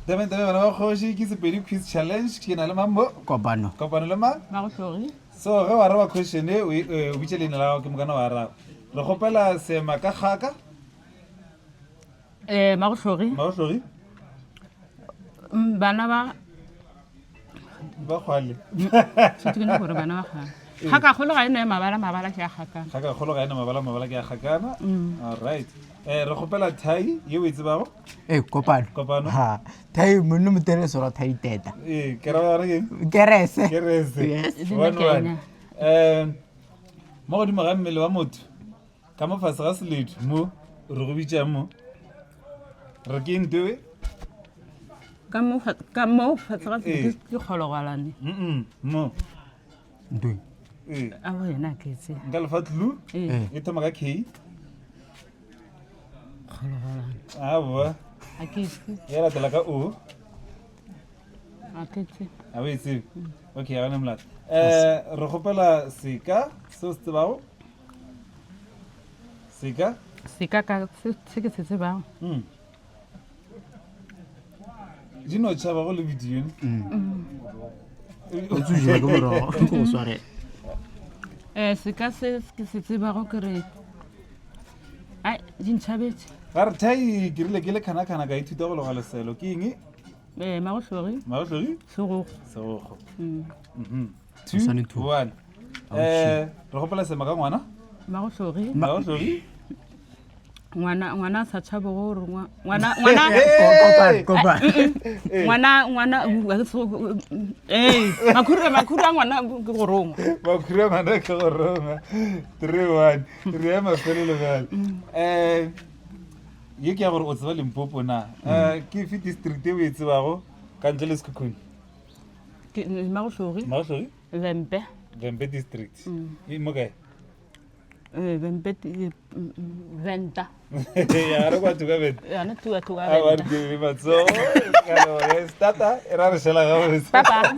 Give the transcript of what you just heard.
Tame bana ba kgoši ke sepedi quiz challenge ke na le mambo kopano le mang Magotlhori. so ge wa araba question e o bitse leina la gago ke mokana wa araba re kgopela seema ka kgaka Magotlhori. magotlhori Bana ba ba kgwale tshwitse ke ne gore bana ba kgale. Ga ka golo ga ene mabala ke a gakana. ga ka kgolo ga ena mabala ke a gakana alright re kgopela thai ye o e tsebago kopano ha thai monna motereso ra thai teta ke ra ba re kerese kerese Dina ke ena. mo godimo ga mmele wa motho ka mo fase ga seledu mo re go bitšang mo re ke ntewe Ka mo fatsega ke kgologwalane. mo ntwe A bo yena ke tse. nka lefa tlu e thoma ka k Kgologwalane. a boa A ke tse. e latela ka o A ke tse. a o e tsebe okay ga ne molata re kgopela seka seo se tsebago seka Seka ka se ke se tsebang. di no tšhaba go le bidione o tsujela ke morogo go sware Seka se ke se tsebago ke re ai di ntšhabetse. ga re thai ke rile ke le kgana-kgana ka ithuta go loga leselo ke eng Magotlhori. magotlhori Segogo. segogo Sane two. 2-1 re gopela sema ka ngwana Magotlhori. magotlhori Ngwana sa tšhabo gore ngwana makhura ngwana ke gorongwa. makhura ngwana ke go ronga 3-1 re ya mafelelo bjale ye ke ya gore o tseba limpopo na ke fe district e o e tsebago ka ntle le sekhukhune Magotlhori. magotlhori Vempe. vempe district e mo kae Vempe Venta. ya re kwatho ka vente Yana tuwa a ba re ke matsogo ka no ya stata e ra re shela ga botse Papa.